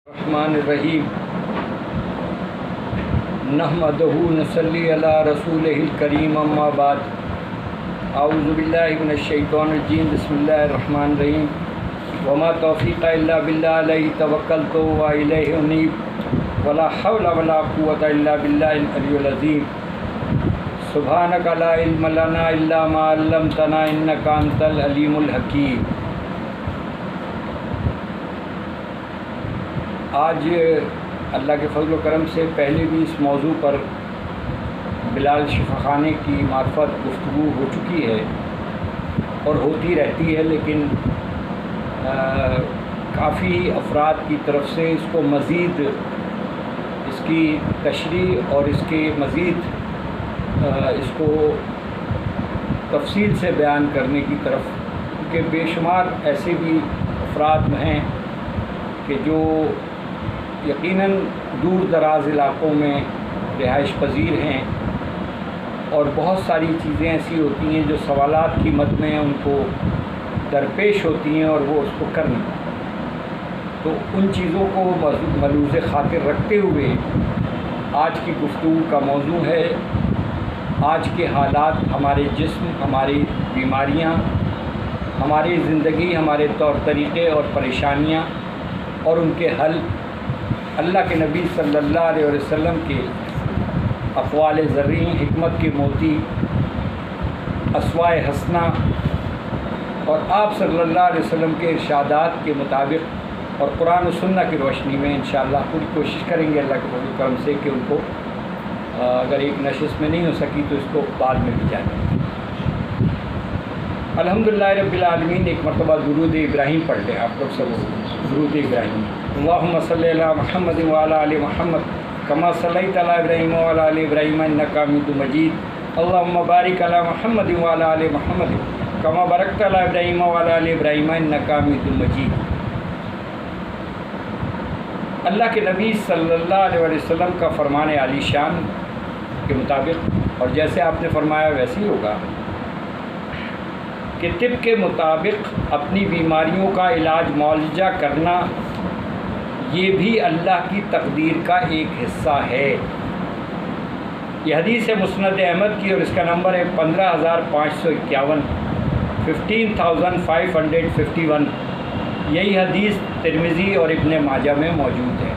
الرحمن الرحیم نحمدہ نصلی علی رسولہ الکریم اما بعد اعوذ باللہ من الشیطان الرجیم بسم اللہ الرحمن الرحیم وما توفیق الا باللہ علیہ توکلت والیہ انیب ولا حول ولا قوۃ الا باللہ العلی العظیم سبحانک لا علم لنا الا ما علمتنا انک انت العلیم الحکیم۔ آج اللہ کے فضل و کرم سے پہلے بھی اس موضوع پر بلال شفاخانے کی معرفت گفتگو ہو چکی ہے اور ہوتی رہتی ہے، لیکن کافی افراد کی طرف سے اس کو مزید اس کی تشریح اور اس کے مزید اس کو تفصیل سے بیان کرنے کی طرف، کیونکہ بے شمار ایسے بھی افراد ہیں کہ جو یقیناً دور دراز علاقوں میں رہائش پذیر ہیں اور بہت ساری چیزیں ایسی ہوتی ہیں جو سوالات کی مد میں ان کو درپیش ہوتی ہیں اور وہ اس کو کر نہیں پاتے۔ تو ان چیزوں کو ملحوظ خاطر رکھتے ہوئے آج کی گفتگو کا موضوع ہے آج کے حالات، ہمارے جسم، ہماری بیماریاں، ہماری زندگی، ہمارے طور طریقے اور پریشانیاں اور ان کے حل، اللہ کے نبی صلی اللہ علیہ وسلم کے اقوال زرین، حکمت کے موتی، اسوائے حسنہ اور آپ صلی اللہ علیہ وسلم کے ارشادات کے مطابق اور قرآن و سنہ کی روشنی میں انشاءاللہ پوری کوشش کریں گے اللہ کے فضل و کرم سے کہ ان کو اگر ایک نشست میں نہیں ہو سکی تو اس کو بعد میں بھی جائیں۔ الحمدللہ رب العالمین۔ ایک مرتبہ درود ابراہیم پڑھ لیں آپ لوگ سب، درود ابراہیم۔ اللہم صلی علی محمد وعلی آل محمد کما صلیت علی ابراہیم وعلی آل ابراہیم انک حمید مجید۔ اللہم بارک علی محمد وعلی آل محمد کما بارکت علی ابراہیم وعلی آل ابراہیم انک حمید مجید۔ اللہ کے نبی صلی اللہ علیہ وسلم کا فرمان عالی شان کے مطابق، اور جیسے آپ نے فرمایا ویسے ہی ہوگا، کہ طب کے مطابق اپنی بیماریوں کا علاج معالجہ کرنا یہ بھی اللہ کی تقدیر کا ایک حصہ ہے۔ یہ حدیث ہے مسند احمد کی اور اس کا نمبر ہے 15551، 15551۔ یہی حدیث ترمذی اور ابن ماجہ میں موجود ہے۔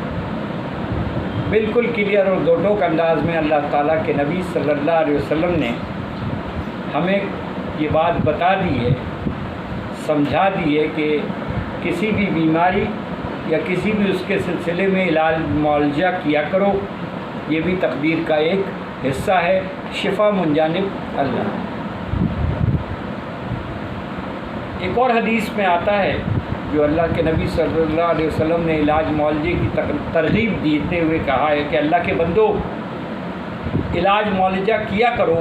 بالکل کلیئر اور دو ٹوک انداز میں اللہ تعالیٰ کے نبی صلی اللہ علیہ وسلم نے ہمیں یہ بات بتا دی ہے، سمجھا دی ہے کہ کسی بھی بیماری یا کسی بھی اس کے سلسلے میں علاج معالجہ کیا کرو، یہ بھی تقدیر کا ایک حصہ ہے، شفا من جانب اللہ۔ ایک اور حدیث میں آتا ہے جو اللہ کے نبی صلی اللہ علیہ وسلم نے علاج معالجے کی ترغیب دیتے ہوئے کہا ہے کہ اللہ کے بندو علاج معالجہ کیا کرو،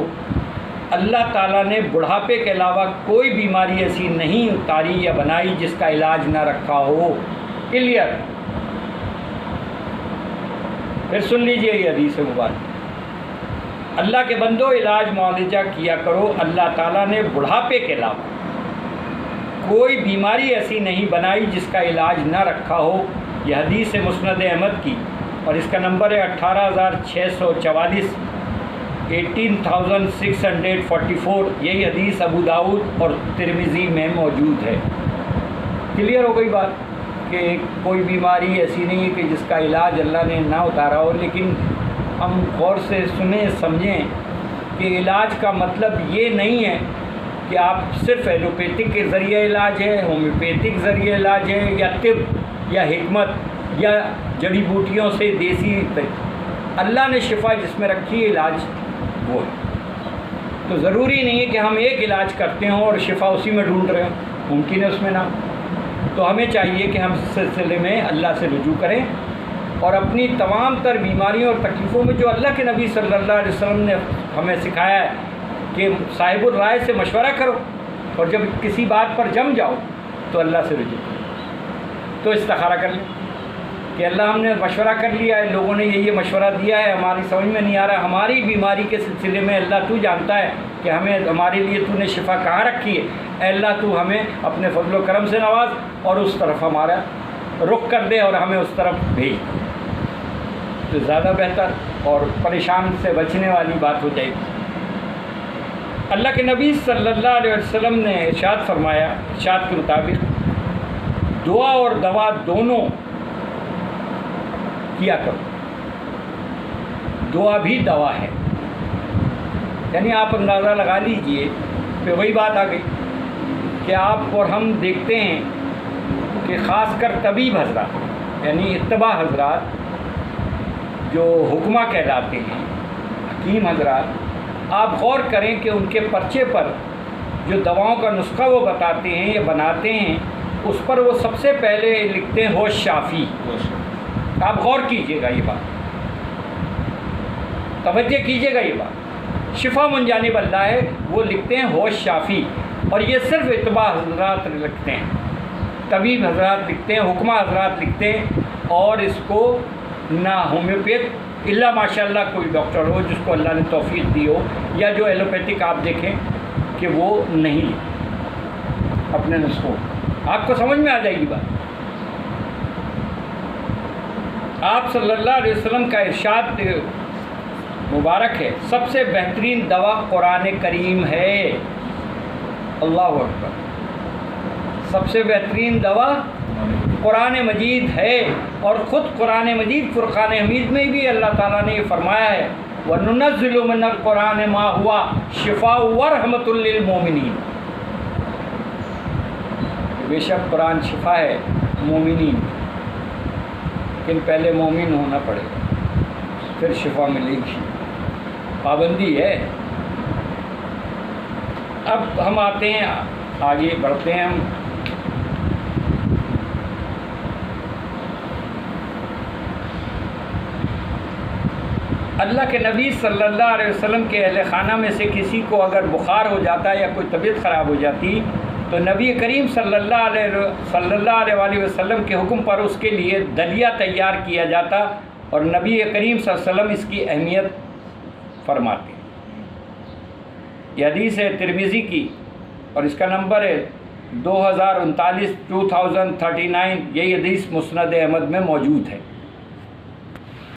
اللہ تعالیٰ نے بڑھاپے کے علاوہ کوئی بیماری ایسی نہیں اتاری یا بنائی جس کا علاج نہ رکھا ہو۔ کلیئر۔ پھر سن لیجئے یہ حدیث مبارک، اللہ کے بندو علاج معالجہ کیا کرو، اللہ تعالیٰ نے بڑھاپے کے علاوہ کوئی بیماری ایسی نہیں بنائی جس کا علاج نہ رکھا ہو۔ یہ حدیث ہے مسند احمد کی اور اس کا نمبر ہے 18644، 18644۔ یہی حدیث ابو داؤد اور ترمذی میں موجود ہے۔ کلیئر ہو گئی بات کہ کوئی بیماری ایسی نہیں ہے کہ جس کا علاج اللہ نے نہ اتارا ہو، لیکن ہم غور سے سنیں سمجھیں کہ علاج کا مطلب یہ نہیں ہے کہ آپ صرف ایلوپیتھک کے ذریعے علاج ہے، ہومیوپیتھک ذریعے علاج ہے، یا طب یا حکمت یا جڑی بوٹیوں سے دیسی اللہ نے شفا جس میں رکھی ہے علاج وہ ہے۔ تو ضروری نہیں ہے کہ ہم ایک علاج کرتے ہوں اور شفا اسی میں ڈھونڈ رہے ہوں، ممکن ہے اس میں نہ۔ تو ہمیں چاہیے کہ ہم اس سلسلے میں اللہ سے رجوع کریں اور اپنی تمام تر بیماریوں اور تکلیفوں میں جو اللہ کے نبی صلی اللہ علیہ وسلم نے ہمیں سکھایا ہے کہ صاحب الرائے سے مشورہ کرو، اور جب کسی بات پر جم جاؤ تو اللہ سے رجوع کرو۔ تو استخارہ کر لیں کہ اللہ ہم نے مشورہ کر لیا ہے، لوگوں نے یہ مشورہ دیا ہے، ہماری سمجھ میں نہیں آ رہا، ہماری بیماری کے سلسلے میں اللہ تو جانتا ہے کہ ہمارے لیے تو نے شفا کہاں رکھی ہے، اے اللہ تو ہمیں اپنے فضل و کرم سے نواز اور اس طرف ہمارا رخ کر دے اور ہمیں اس طرف بھیج دے تو زیادہ بہتر اور پریشان سے بچنے والی بات ہو جائے گی۔ اللہ کے نبی صلی اللہ علیہ وسلم نے ارشاد فرمایا، ارشاد کے مطابق دعا اور دوا دونوں کیا کرو، دعا بھی دوا ہے۔ یعنی آپ اندازہ لگا لیجئے کہ وہی بات آ گئی کہ آپ اور ہم دیکھتے ہیں کہ خاص کر طبیب حضرات یعنی اتباع حضرات جو حکمہ کہلاتے ہیں، حکیم حضرات، آپ غور کریں کہ ان کے پرچے پر جو دواؤں کا نسخہ وہ بتاتے ہیں یا بناتے ہیں اس پر وہ سب سے پہلے لکھتے ہیں ہوش شافی۔ آپ غور کیجئے گا، یہ بات توجہ کیجئے گا، یہ بات شفا من جانب اللہ ہے، وہ لکھتے ہیں ہوش شافی، اور یہ صرف اتباع حضرات لکھتے ہیں، طبیب حضرات لکھتے ہیں، حکمہ حضرات لکھتے ہیں، اور اس کو نہ ہومیوپیتھ اللہ ماشاء اللہ کوئی ڈاکٹر ہو جس کو اللہ نے توفیق دی ہو، یا جو ایلوپیتھک آپ دیکھیں کہ وہ نہیں اپنے نسخوں، آپ کو سمجھ میں آ جائے گی بات۔ آپ صلی اللہ علیہ وسلم کا ارشاد مبارک ہے، سب سے بہترین دوا قرآن کریم ہے۔ اللہ اکبر، سب سے بہترین دوا قرآن مجید ہے، اور خود قرآن مجید فرقان حمید میں بھی اللہ تعالیٰ نے یہ فرمایا ہے وَنُنَزِّلُ مِنَ الْقُرْآنِ مَا هُوَ شِفَاءٌ وَرَحْمَةٌ لِّلْمُؤْمِنِينَ، بے شک قرآن شفا ہے مومنین، لیکن پہلے مومن ہونا پڑے گا پھر شفا ملے گی، پابندی ہے۔ اب ہم آتے ہیں، آگے بڑھتے ہیں ہم۔ اللہ کے نبی صلی اللہ علیہ وسلم کے اہل خانہ میں سے کسی کو اگر بخار ہو جاتا یا کوئی طبیعت خراب ہو جاتی تو نبی کریم صلی اللہ علیہ وسلم کے حکم پر اس کے لیے دلیہ تیار کیا جاتا، اور نبی کریم صلی اللہ علیہ وسلم اس کی اہمیت فرماتے۔ یہ حدیث ہے ترمذی کی، اور اس کا نمبر ہے 2039 یہی حدیث مسند احمد میں موجود ہے۔